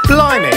Blimey!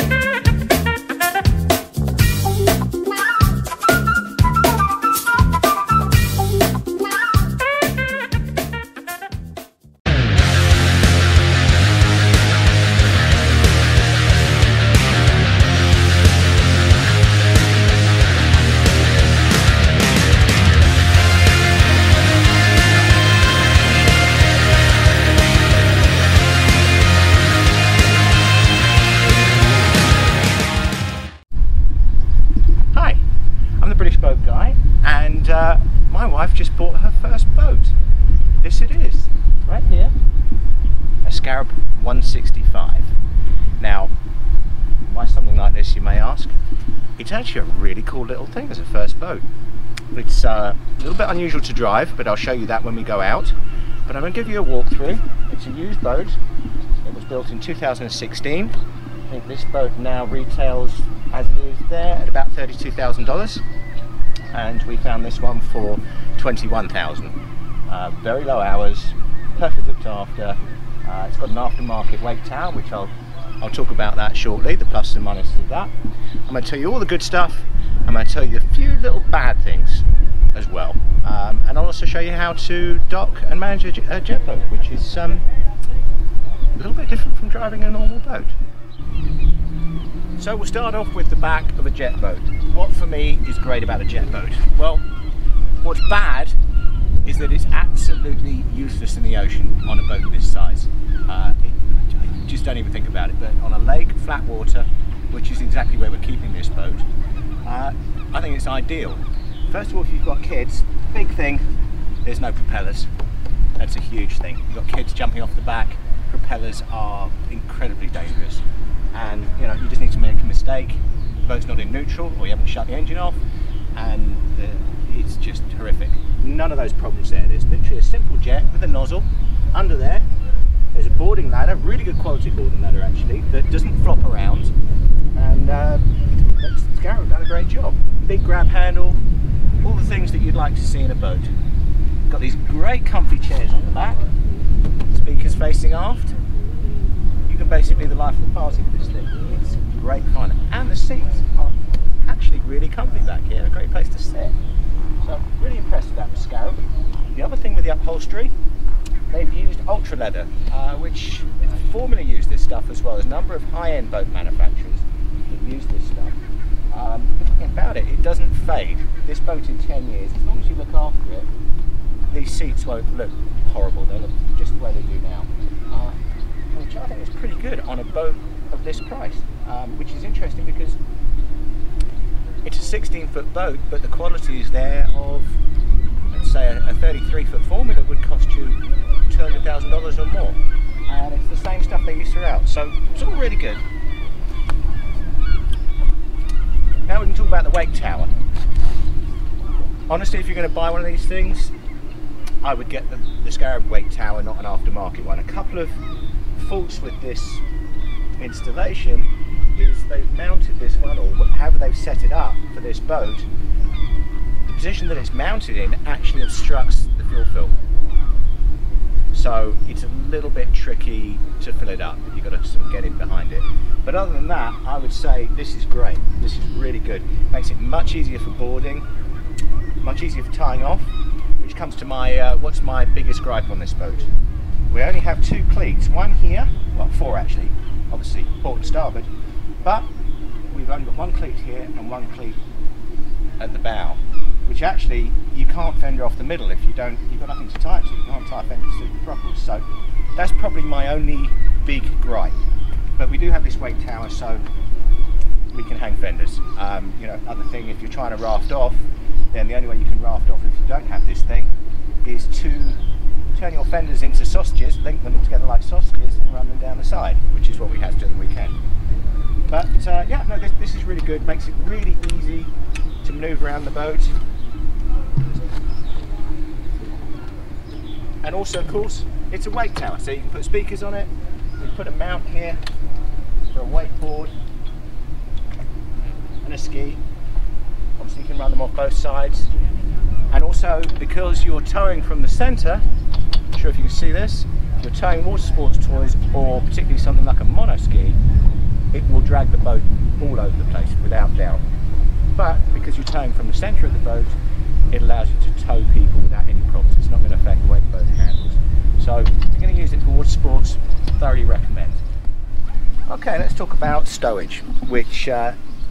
Boat guy, and my wife just bought her first boat. This it is, right here, a Scarab 165. Now, why something like this, you may ask? It's actually a really cool little thing as a first boat. It's a little bit unusual to drive, but I'll show you that when we go out. But I'm going to give you a walkthrough. It's a used boat. It was built in 2016. I think this boat now retails, as it is there, at about $32,000. And we found this one for $21,000. Very low hours, perfectly looked after. It's got an aftermarket wake tower, which I'll talk about that shortly, the pluses and minuses of that. I'm going to tell you all the good stuff. I'm going to tell you a few little bad things as well. And I'll also show you how to dock and manage a jet boat, which is a little bit different from driving a normal boat. So we'll start off with the back of a jet boat. What for me is great about a jet boat? Well, what's bad is that it's absolutely useless in the ocean on a boat this size. Just don't even think about it, but on a lake, flat water, which is exactly where we're keeping this boat, I think it's ideal. First of all, if you've got kids, big thing, there's no propellers. That's a huge thing. You've got kids jumping off the back, propellers are incredibly dangerous. And you know, you just need to make a mistake, the boat's not in neutral, or you haven't shut the engine off, and it's just horrific. None of those problems there. There's literally a simple jet with a nozzle. Under there, there's a boarding ladder, really good quality boarding ladder actually, that doesn't flop around, and Scarab have done a great job. Big grab handle, all the things that you'd like to see in a boat. Got these great comfy chairs on the back, speakers facing aft. Basically the life of the party with this thing. It's great fun, and the seats are actually really comfy back here, a great place to sit. So I'm really impressed with that with Scarab. The other thing with the upholstery, they've used ultra leather, which formerly used this stuff as well. There's a number of high-end boat manufacturers that use this stuff. The thing about it, it doesn't fade. This boat in 10 years, as long as you look after it, these seats won't look horrible. They'll look just the way they do now. Which I think is pretty good on a boat of this price, which is interesting because it's a 16-foot boat, but the quality is there of, let's say, a 33-foot formula would cost you $200,000 or more, and it's the same stuff they use throughout, so it's all really good. Now we can talk about the wake tower. Honestly, if you're going to buy one of these things, I would get the Scarab wake tower, not an aftermarket one. A couple of faults with this installation is they've mounted this one, or however they've set it up for this boat, the position that it's mounted in actually obstructs the fuel fill. So it's a little bit tricky to fill it up. You've got to sort of get in behind it. But other than that, I would say this is great. This is really good. Makes it much easier for boarding, much easier for tying off, which comes to my, what's my biggest gripe on this boat. We only have two cleats, one here, well 4 actually, obviously port and starboard, but we've only got one cleat here and one cleat at the bow, which actually you can't fender off the middle if you don't, you've got nothing to tie it to, you can't tie fenders to the throttles, so that's probably my only big gripe. But we do have this wake tower, so we can hang fenders. You know, other thing, if you're trying to raft off, then the only way you can raft off if you don't have this thing is to turn your fenders into sausages, link them together like sausages and run them down the side, which is what we had to do on the weekend. But yeah, no, this is really good, makes it really easy to manoeuvre around the boat. And also, of course, it's a wake tower, so you can put speakers on it. We put a mount here for a wakeboard and a ski. Obviously you can run them off both sides. And also, because you're towing from the centre, I'm not sure if you can see this, if you're towing water sports toys or particularly something like a mono ski, it will drag the boat all over the place without doubt. But because you're towing from the centre of the boat, it allows you to tow people without any problems. It's not going to affect the way the boat handles. So if you're going to use it for water sports, thoroughly recommend. Okay, let's talk about stowage, which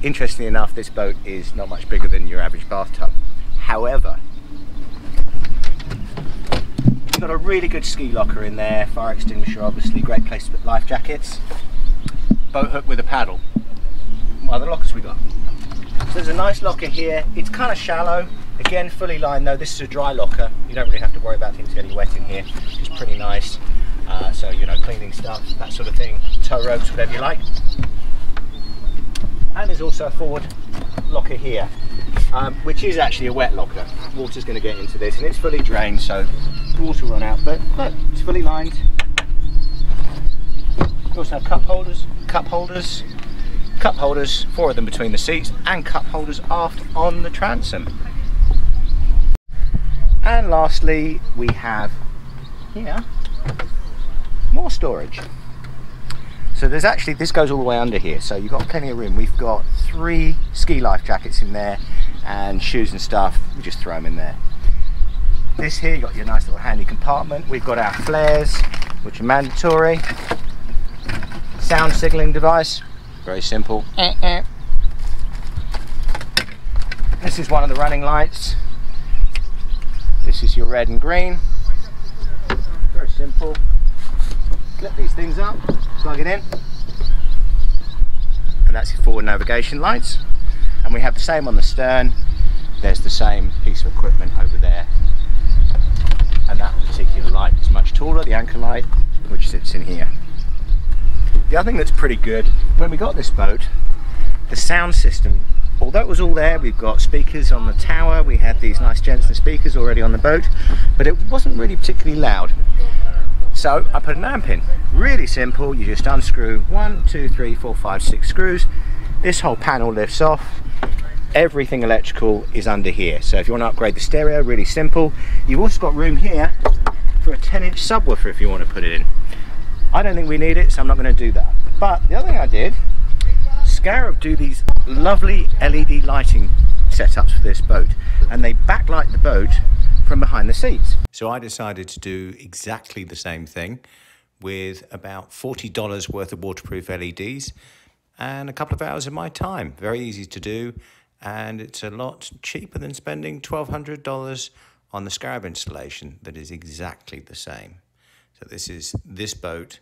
interestingly enough, this boat is not much bigger than your average bathtub. However, you've got a really good ski locker in there, fire extinguisher obviously, great place to put life jackets, boat hook with a paddle. What other lockers we got? So there's a nice locker here. It's kind of shallow, again fully lined though. This is a dry locker, you don't really have to worry about things getting wet in here. It's pretty nice. So you know, cleaning stuff, that sort of thing, tow ropes, whatever you like. And there's also a forward locker here, which is actually a wet locker. Water's going to get into this, and it's fully drained, so water will run out. But look, it's fully lined. You also have cup holders, 4 of them between the seats, and cup holders aft on the transom. And lastly, we have here more storage. So there's actually, this goes all the way under here, so you've got plenty of room. We've got 3 ski life jackets in there and shoes and stuff. We just throw them in there. This here, you've got your nice little handy compartment. We've got our flares, which are mandatory. Sound signalling device, very simple. This is one of the running lights. This is your red and green. Very simple. Flip these things up, plug it in, and that's your forward navigation lights. And we have the same on the stern. There's the same piece of equipment over there, and that particular light is much taller, the anchor light, which sits in here. The other thing that's pretty good, when we got this boat, the sound system, although it was all there, we've got speakers on the tower, we had these nice Jensen speakers already on the boat, but it wasn't really particularly loud. So I put an amp in. Really simple, you just unscrew 1, 2, 3, 4, 5, 6 screws. This whole panel lifts off. Everything electrical is under here. So if you want to upgrade the stereo, really simple. You've also got room here for a 10-inch subwoofer if you want to put it in. I don't think we need it, so I'm not going to do that. But the other thing I did, Scarab do these lovely LED lighting setups for this boat, and they backlight the boat from behind the seats. So I decided to do exactly the same thing with about $40 worth of waterproof LEDs and a couple of hours of my time. Very easy to do, and it's a lot cheaper than spending $1,200 on the Scarab installation that is exactly the same. So this is this boat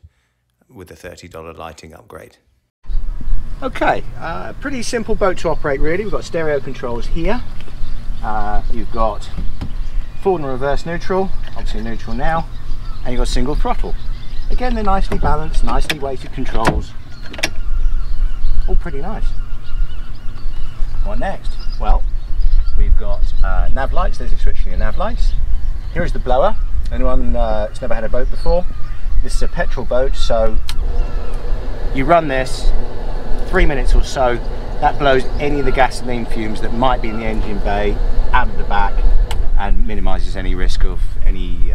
with a $30 lighting upgrade. Okay, pretty simple boat to operate really. We've got stereo controls here. You've got forward and reverse neutral, obviously neutral now, and you've got single throttle. Again, they're nicely balanced, nicely weighted controls. All pretty nice. What next? Well, we've got nav lights. There's your switch for your nav lights. Here is the blower. Anyone that's never had a boat before, this is a petrol boat, so you run this 3 minutes or so, that blows any of the gasoline fumes that might be in the engine bay out of the back, and minimises any risk of any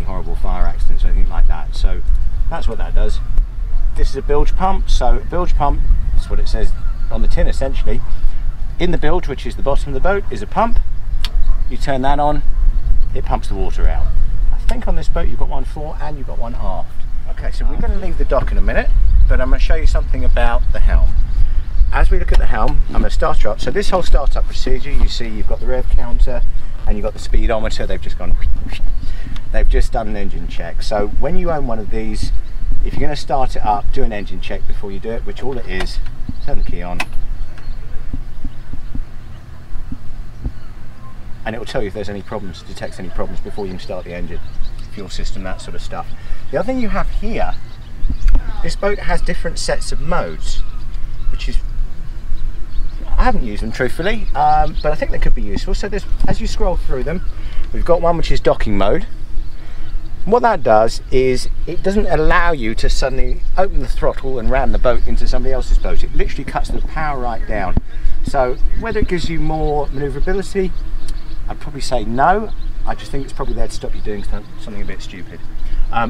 horrible fire accidents or anything like that. So that's what that does. This is a bilge pump. So a bilge pump, that's what it says on the tin essentially. In the bilge, which is the bottom of the boat, is a pump. You turn that on, it pumps the water out. I think on this boat you've got one fore and you've got one aft. Okay, so we're going to leave the dock in a minute, but I'm going to show you something about the helm. As we look at the helm, I'm going to start her up. So this whole startup procedure, you see you've got the rev counter and you've got the speedometer. They've just gone, they've just done an engine check. So when you own one of these, if you're going to start it up, do an engine check before you do it, which all it is, turn the key on, and it will tell you if there's any problems, detects any problems before you can start the engine, fuel system, that sort of stuff. The other thing you have here, this boat has different sets of modes, which is, I haven't used them truthfully, but I think they could be useful. So there's, as you scroll through them, we've got one which is docking mode. And what that does is it doesn't allow you to suddenly open the throttle and ram the boat into somebody else's boat. It literally cuts the power right down. So whether it gives you more manoeuvrability, I'd probably say no. I just think it's probably there to stop you doing something a bit stupid.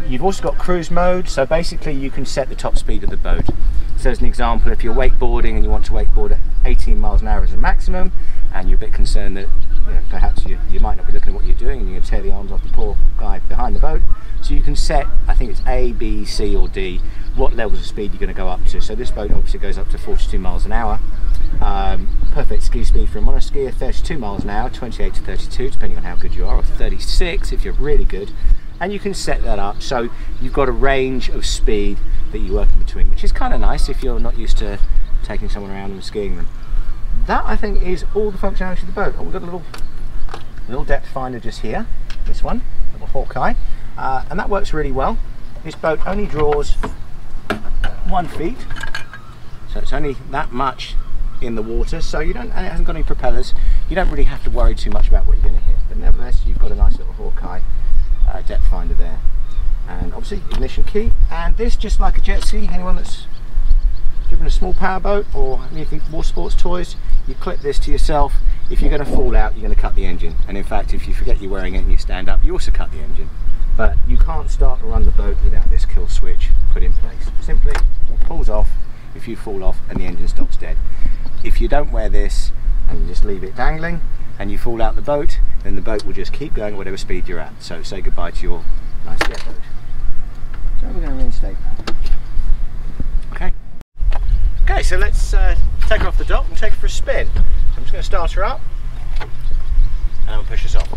You've also got cruise mode, so basically you can set the top speed of the boat. So as an example, if you're wakeboarding and you want to wakeboard at 18 miles an hour as a maximum, and you're a bit concerned that perhaps you might not be looking at what you're doing and you're going to tear the arms off the poor guy behind the boat, so you can set, I think it's A, B, C or D, what levels of speed you're going to go up to. So this boat obviously goes up to 42 miles an hour. Perfect ski speed for a monoskier, 32 miles an hour, 28 to 32 depending on how good you are, or 36 if you're really good. And you can set that up so you've got a range of speed that you work in between, which is kind of nice if you're not used to taking someone around and skiing them. That, I think, is all the functionality of the boat. Oh, we've got a little depth finder just here, this one, little Hawkeye, and that works really well. This boat only draws 1 feet, so it's only that much in the water, so and it hasn't got any propellers. You don't really have to worry too much about what you're going to hit, but nevertheless you've got a nice little Hawkeye depth finder there, and obviously ignition key. And this, just like a jet ski, anyone that's driven a small powerboat or anything water sports toys, you clip this to yourself. If you're going to fall out, you're going to cut the engine, and in fact if you forget you're wearing it and you stand up, you also cut the engine. But you can't start to run the boat without this kill switch put in place. Simply pulls off if you fall off and the engine stops dead. If you don't wear this and you just leave it dangling and you fall out the boat, then the boat will just keep going at whatever speed you're at. So say goodbye to your nice jet boat. So we're going to reinstate that. Okay, so let's take her off the dock and take her for a spin. So I'm just going to start her up and I'll push us off.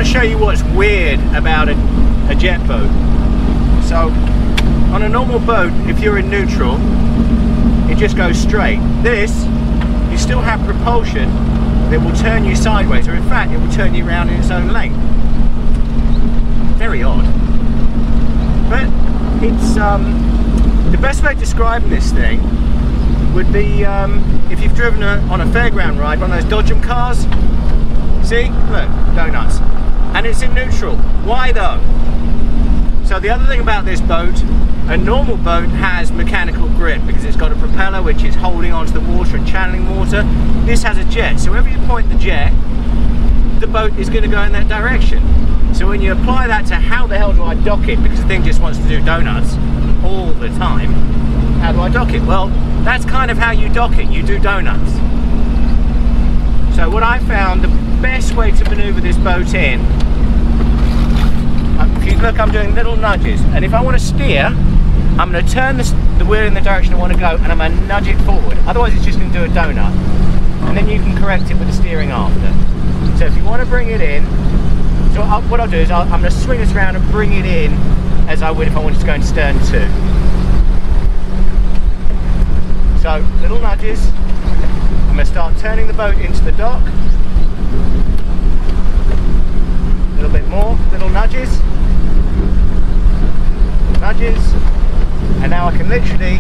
Show you what's weird about a jet boat. So on a normal boat, if you're in neutral, it just goes straight. This, you still have propulsion that will turn you sideways, or in fact it will turn you around in its own length. Very odd, but it's the best way of describing this thing would be if you've driven on a fairground ride, one of those Dodgem cars. See, look, donuts. And it's in neutral. Why though? So the other thing about this boat, a normal boat has mechanical grip because it's got a propeller which is holding onto the water and channeling water. This has a jet, so wherever you point the jet, the boat is going to go in that direction. So when you apply that to how the hell do I dock it, because the thing just wants to do donuts all the time, how do I dock it? Well, that's kind of how you dock it, you do donuts. So what I found, the best way to maneuver this boat in, if you look, I'm doing little nudges, and if I want to steer, I'm going to turn the wheel in the direction I want to go and I'm going to nudge it forward, otherwise it's just going to do a donut, and then you can correct it with the steering after. So if you want to bring it in, so what I'll do is I'm going to swing this around and bring it in as I would if I wanted to go into stern 2. So little nudges. I'm going to start turning the boat into the dock. A little bit more, little nudges. Nudges. And now I can literally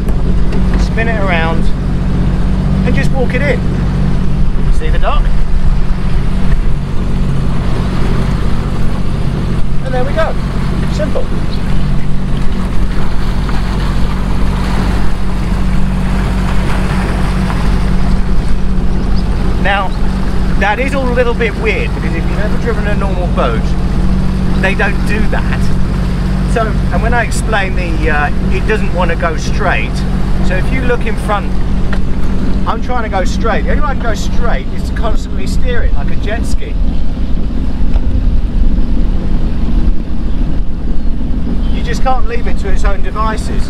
spin it around and just walk it in. See the dock? And there we go. Simple. Now, that is all a little bit weird because if you've never driven a normal boat, they don't do that. So, and when I explain it doesn't want to go straight. So if you look in front, I'm trying to go straight. The only way I can go straight is to constantly steer it like a jet ski. You just can't leave it to its own devices.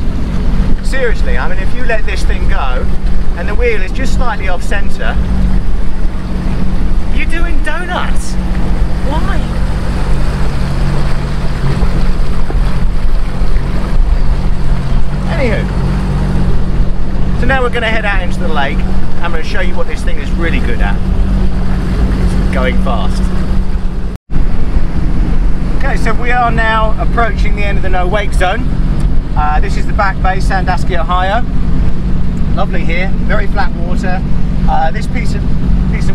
Seriously, I mean, if you let this thing go and the wheel is just slightly off centre, you're doing donuts. Why? Anywho, so now we're going to head out into the lake. I'm going to show you what this thing is really good at. It's going fast. Okay, so we are now approaching the end of the no wake zone. This is the Back Bay, Sandusky, Ohio. Lovely here, very flat water. This piece of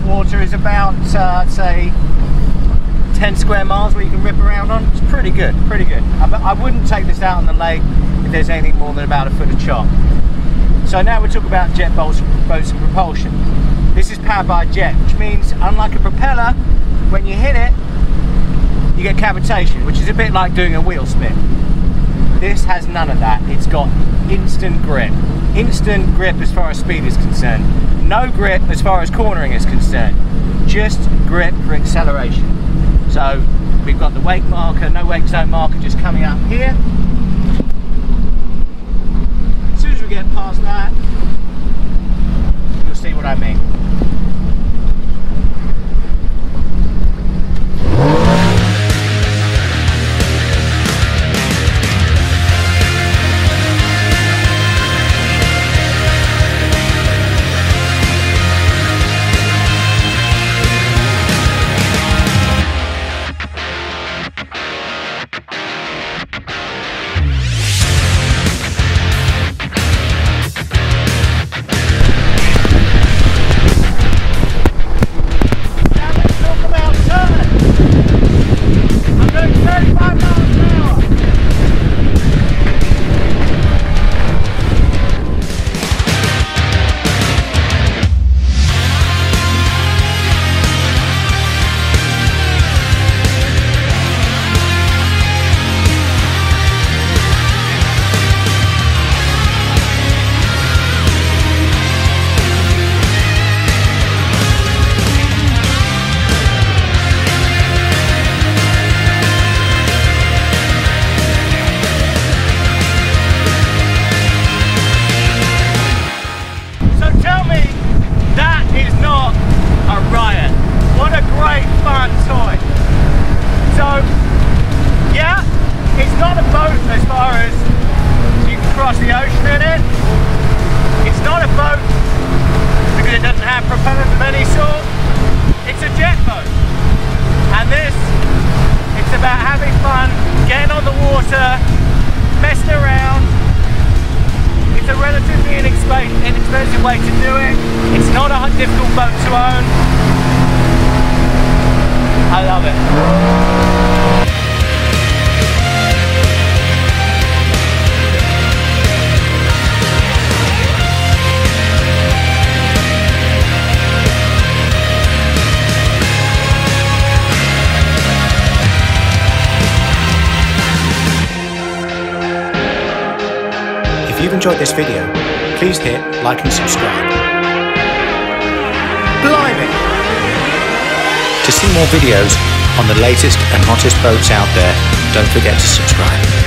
water is about, I'd say, 10 square miles where you can rip around on. It's pretty good, pretty good. I wouldn't take this out on the lake if there's anything more than about a foot of chop. So now we'll talk about jet boats and propulsion. This is powered by a jet, which means unlike a propeller, when you hit it, you get cavitation, which is a bit like doing a wheel spin. This has none of that. It's got instant grip. Instant grip as far as speed is concerned. No grip as far as cornering is concerned. Just grip for acceleration. So we've got the wake marker, no wake zone marker just coming up here. As soon as we get past that, you'll see what I mean. Inexpensive way to do it. It's not a difficult boat to own. I love it. If you've enjoyed this video, please hit like and subscribe. Blimey! To see more videos on the latest and hottest boats out there, don't forget to subscribe.